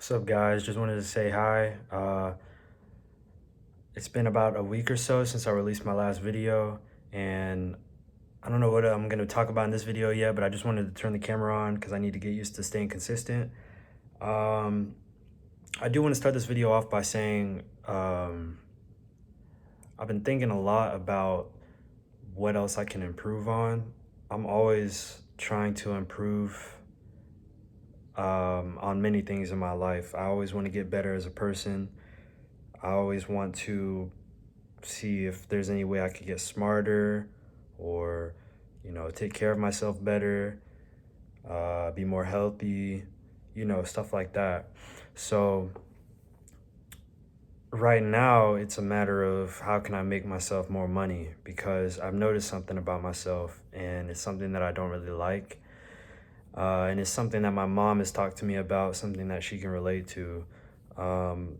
What's up, guys? Just wanted to say hi. It's been about a week or so since I released my last video, and I don't know what I'm going to talk about in this video yet, but I just wanted to turn the camera on because I need to get used to staying consistent. Um, I do want to start this video off by saying I've been thinking a lot about what else I can improve on. I'm always trying to improve on many things in my life. I always want to get better as a person. I always want to see if there's any way I could get smarter or, take care of myself better, be more healthy, stuff like that. So right now it's a matter of how can I make myself more money, because I've noticed something about myself and it's something that I don't really like. And it's something that my mom has talked to me about, something that she can relate to. Um,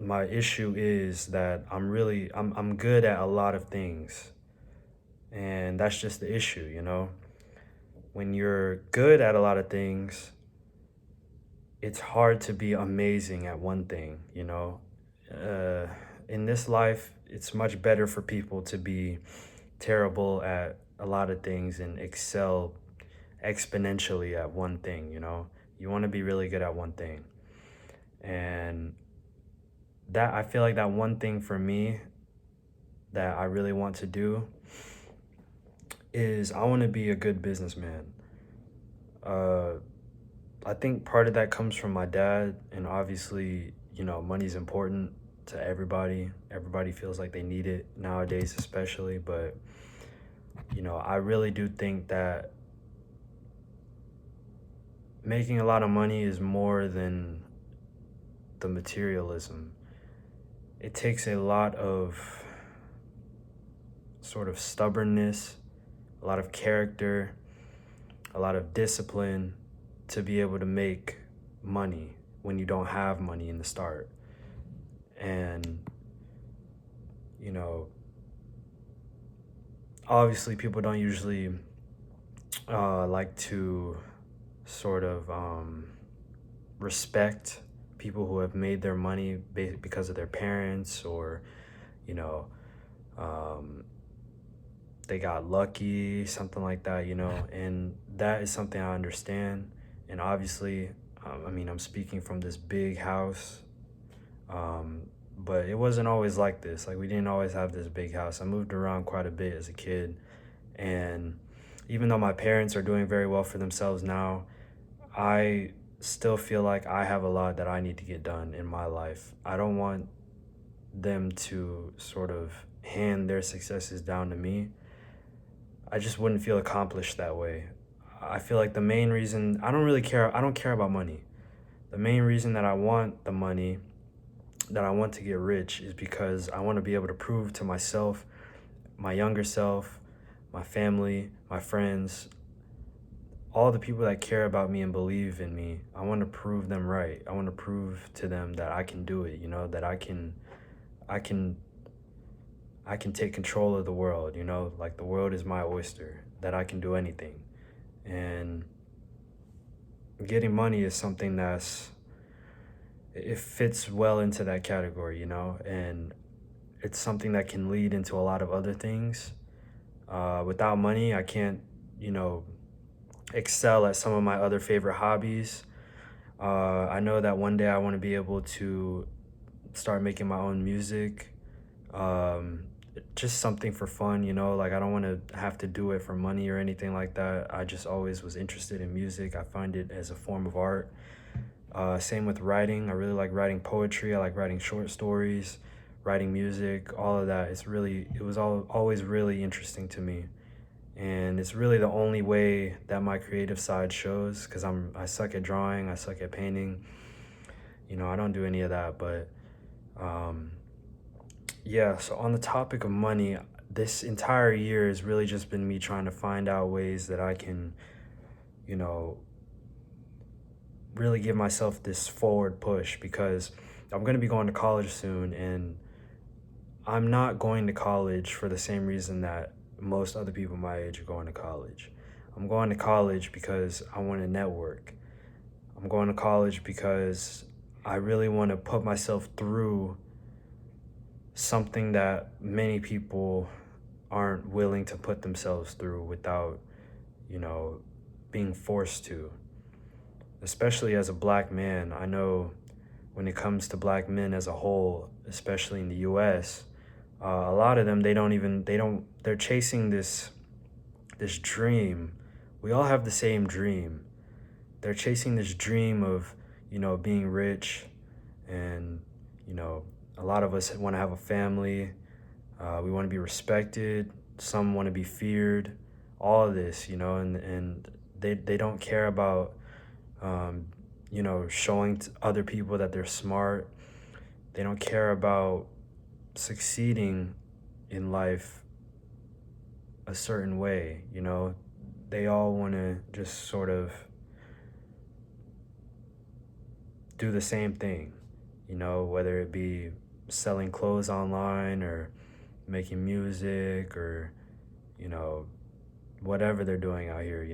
my issue is that I'm good at a lot of things, and that's just the issue. When you're good at a lot of things, it's hard to be amazing at one thing. uh, in this life it's much better for people to be terrible at a lot of things and excel exponentially at one thing. You want to be really good at one thing, and that I feel like that one thing for me that I really want to do is I want to be a good businessman. Uh, I think part of that comes from my dad, and obviously, money's important to everybody. Everybody feels like they need it nowadays, especially. But, I really do think that making a lot of money is more than the materialism. It takes a lot of sort of stubbornness, a lot of character, a lot of discipline to be able to make money when you don't have money in the start. And, you know, obviously people don't usually like to sort of respect people who have made their money because of their parents, or, you know, um, they got lucky, something like that. And that is something I understand. And obviously, I'm speaking from this big house, um, but it wasn't always like this. Like, we didn't always have this big house. I moved around quite a bit as a kid. And even though my parents are doing very well for themselves now, I still feel like I have a lot that I need to get done in my life. I don't want them to sort of hand their successes down to me. I just wouldn't feel accomplished that way. I feel like the main reason I don't care about money. The main reason that I want the money, that I want to get rich, is because I want to be able to prove to myself, my younger self, my family, my friends, all the people that care about me and believe in me. I want to prove them right. I want to prove to them that I can do it, that I can I can take control of the world. Like, the world is my oyster, that I can do anything. And getting money is something it fits well into that category. And it's something that can lead into a lot of other things. Without money, I can't, you know, excel at some of my other favorite hobbies. I know that one day I want to be able to start making my own music. Um, just something for fun. Like, I don't want to have to do it for money or anything like that. I just always was interested in music. I find it as a form of art. Same with writing. I really like writing poetry. I like writing short stories, writing music, all of that. It was always really interesting to me. And it's really the only way that my creative side shows, because I suck at drawing, I suck at painting. I don't do any of that. But um, yeah, so on the topic of money, this entire year has really just been me trying to find out ways that I can, you know, really give myself this forward push, because I'm going to be going to college soon, and I'm not going to college for the same reason that most other people my age are going to college. I'm going to college because I want to network. I'm going to college because I really want to put myself through something that many people aren't willing to put themselves through without, you know, being forced to. Especially as a black man, I know when it comes to black men as a whole, especially in the US, a lot of them, they're chasing this dream. We all have the same dream. They're chasing this dream of, being rich, and, a lot of us want to have a family. We want to be respected. Some want to be feared. All of this, and they don't care about, showing to other people that they're smart. They don't care about succeeding in life a certain way, They all want to just sort of do the same thing, whether it be selling clothes online or making music or, whatever they're doing out here,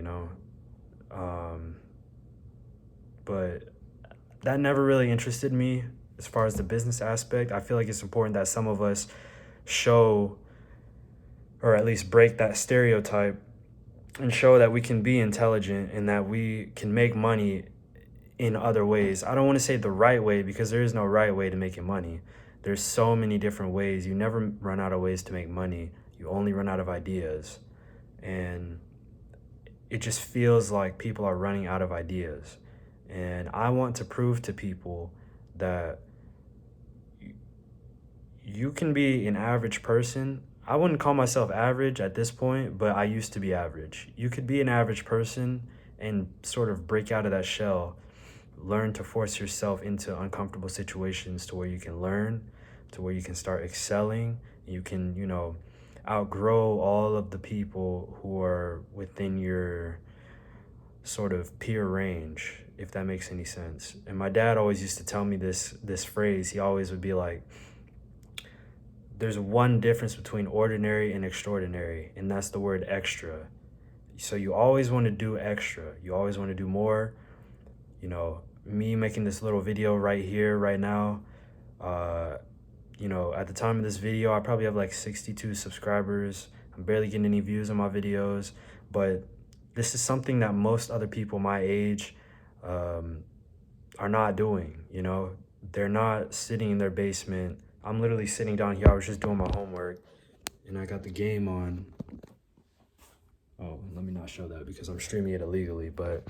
But that never really interested me as far as the business aspect. I feel like it's important that some of us show, or at least break that stereotype, and show that we can be intelligent and that we can make money in other ways. I don't want to say the right way, because there is no right way to making money. There's so many different ways. You never run out of ways to make money. You only run out of ideas. And it just feels like people are running out of ideas. And I want to prove to people that you can be an average person. I wouldn't call myself average at this point, but I used to be average. You could be an average person and sort of break out of that shell, learn to force yourself into uncomfortable situations to where you can learn, to where you can start excelling. You can, outgrow all of the people who are within your sort of peer range, if that makes any sense. And my dad always used to tell me this phrase. He always would be like, there's one difference between ordinary and extraordinary, and that's the word extra. So you always want to do extra. You always want to do more. Me making this little video right here, right now, at the time of this video, I probably have like 62 subscribers. I'm barely getting any views on my videos, but this is something that most other people my age are not doing, They're not sitting in their basement. I'm literally sitting down here. I was just doing my homework, and I got the game on. Oh, let me not show that because I'm streaming it illegally, but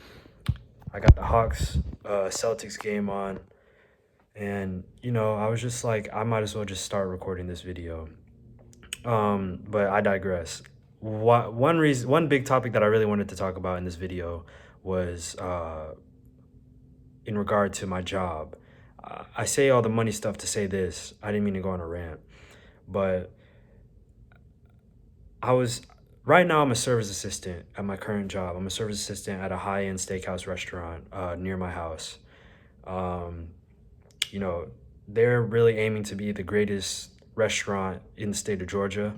I got the Hawks Celtics game on, and I was just like, I might as well just start recording this video. But I digress. One big topic that I really wanted to talk about in this video was in regard to my job. I say all the money stuff to say this. I didn't mean to go on a rant, but right now I'm a service assistant at my current job. I'm a service assistant at a high-end steakhouse restaurant near my house. They're really aiming to be the greatest restaurant in the state of Georgia.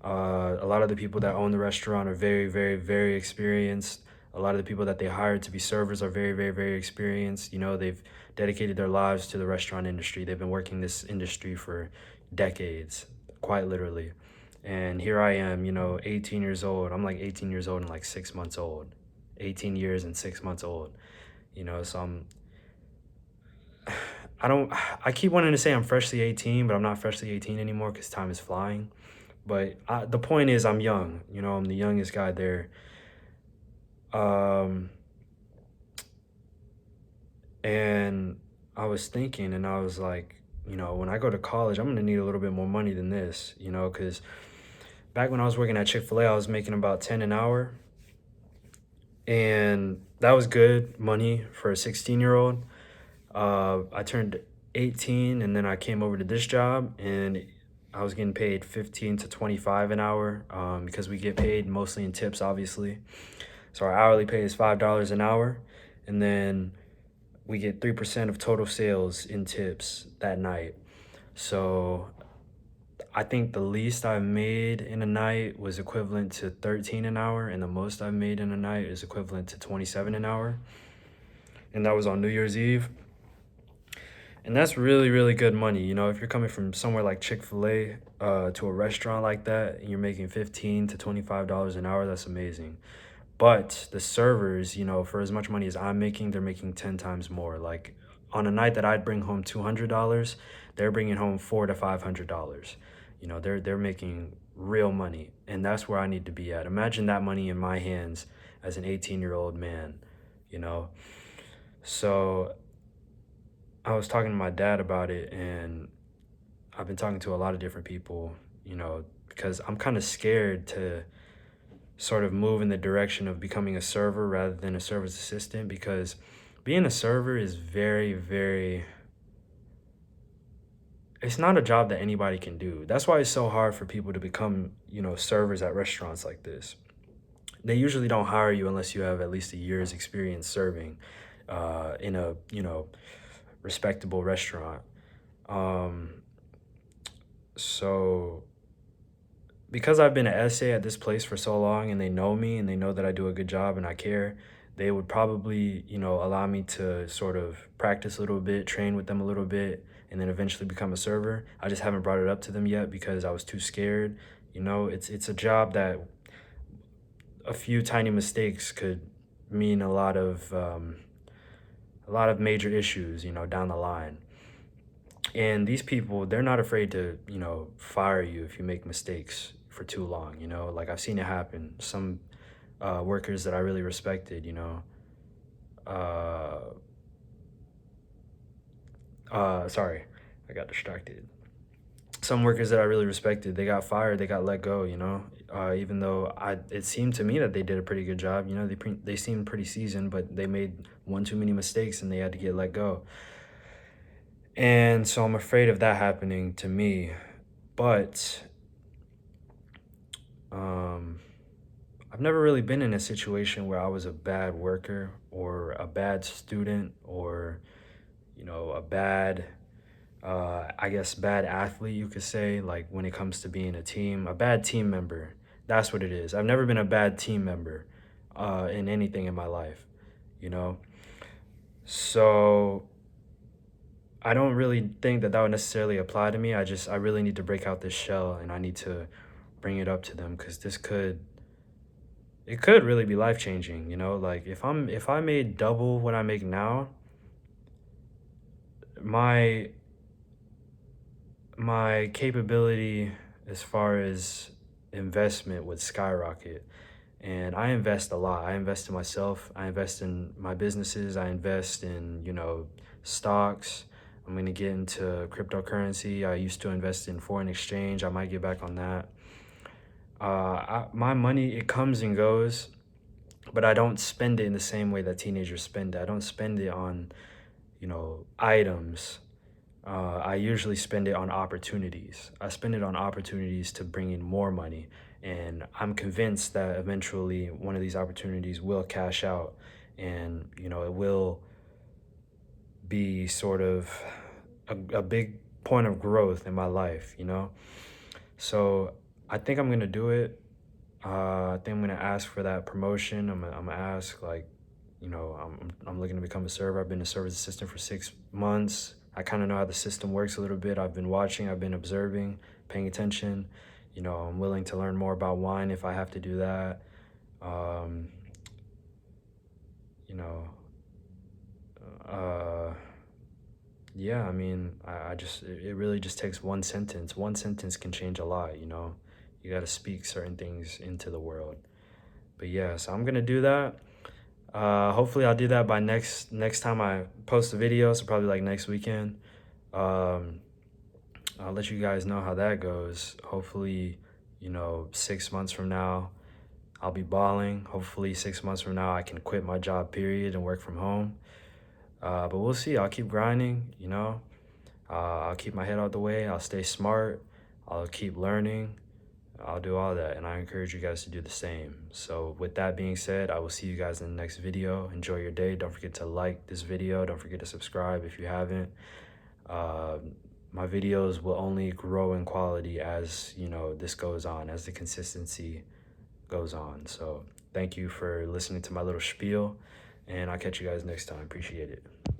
A lot of the people that own the restaurant are very, very, very experienced. A lot of the people that they hired to be servers are very, very, very experienced. They've dedicated their lives to the restaurant industry. They've been working this industry for decades, quite literally. And here I am, 18 years old. I'm like 18 years old and like 6 months old. 18 years and 6 months old. So I keep wanting to say I'm freshly 18, but I'm not freshly 18 anymore because time is flying. But the point is, I'm young. I'm the youngest guy there. And I was thinking, and I was like, when I go to college, I'm going to need a little bit more money than this, because back when I was working at Chick-fil-A, I was making about 10 an hour. And that was good money for a 16-year-old. I turned 18, and then I came over to this job, and I was getting paid 15 to 25 an hour because we get paid mostly in tips, obviously. So our hourly pay is $5 an hour, and then we get 3% of total sales in tips that night. So I think the least I've made in a night was equivalent to 13 an hour, and the most I've made in a night is equivalent to 27 an hour. And that was on New Year's Eve. And that's really, really good money. You know, if you're coming from somewhere like Chick-fil-A to a restaurant like that and you're making $15 to $25 an hour, that's amazing. But the servers, you know, for as much money as I'm making, they're making 10 times more. Like on a night that I'd bring home $200, they're bringing home $400 to $500. You know, they're making real money, and that's where I need to be at. Imagine that money in my hands as an 18-year-old man, you know. So I was talking to my dad about it, and I've been talking to a lot of different people, you know, because I'm kind of scared to sort of move in the direction of becoming a server rather than a service assistant, because being a server is very, very, it's not a job that anybody can do. That's why it's so hard for people to become, you know, servers at restaurants like this. They usually don't hire you unless you have at least a year's experience serving in a, you know, respectable restaurant. Um, so because I've been an essay at this place for so long and they know me and they know that I do a good job and I care, they would probably, you know, allow me to sort of practice a little bit, train with them a little bit, and then eventually become a server. I just haven't brought it up to them yet because I was too scared. You know, it's a job that a few tiny mistakes could mean a lot of major issues, you know, down the line. And these people, they're not afraid to, you know, fire you if you make mistakes for too long, you know. Like I've seen it happen. Some workers that I really respected, you know. Sorry, I got distracted. Some workers that I really respected, they got fired, they got let go, you know. Even though it seemed to me that they did a pretty good job, you know, they seemed pretty seasoned, but they made one too many mistakes and they had to get let go. And so I'm afraid of that happening to me. But um, I've never really been in a situation where I was a bad worker or a bad student or, you know, a bad, I guess, bad athlete, you could say, like when it comes to being a bad team member. That's what it is. I've never been a bad team member in anything in my life, you know? So I don't really think that that would necessarily apply to me. I really need to break out this shell and I need to bring it up to them because it could really be life changing, you know? Like if I made double what I make now, my my capability as far as investment would skyrocket. And I invest a lot. I invest in myself. I invest in my businesses. I invest in, you know, stocks. I'm going to get into cryptocurrency. I used to invest in foreign exchange. I might get back on that. My money, it comes and goes, but I don't spend it in the same way that teenagers spend it. I don't spend it on, you know, items. I usually spend it on opportunities. I spend it on opportunities to bring in more money. And I'm convinced that eventually one of these opportunities will cash out and, you know, it will be sort of a big point of growth in my life, you know? So I think I'm going to do it. I think I'm going to ask for that promotion. I'm gonna ask, like, you know, I'm looking to become a server. I've been a service assistant for 6 months. I kind of know how the system works a little bit. I've been watching, I've been observing, paying attention. You know, I'm willing to learn more about wine if I have to do that. Um, you know, uh, yeah, I mean, it really just takes one sentence. One sentence can change a lot, you know? You got to speak certain things into the world. But yeah, so I'm gonna do that. Hopefully I'll do that by next time I post a video, so probably like next weekend. Um, I'll let you guys know how that goes. Hopefully, you know, 6 months from now, I'll be balling. Hopefully 6 months from now, I can quit my job, period, and work from home. But we'll see. I'll keep grinding, you know. I'll keep my head out the way. I'll stay smart. I'll keep learning. I'll do all that, and I encourage you guys to do the same. So with that being said, I will see you guys in the next video. Enjoy your day. Don't forget to like this video. Don't forget to subscribe if you haven't. Uh, my videos will only grow in quality as, you know, this goes on, as the consistency goes on. So thank you for listening to my little spiel, and I'll catch you guys next time. Appreciate it.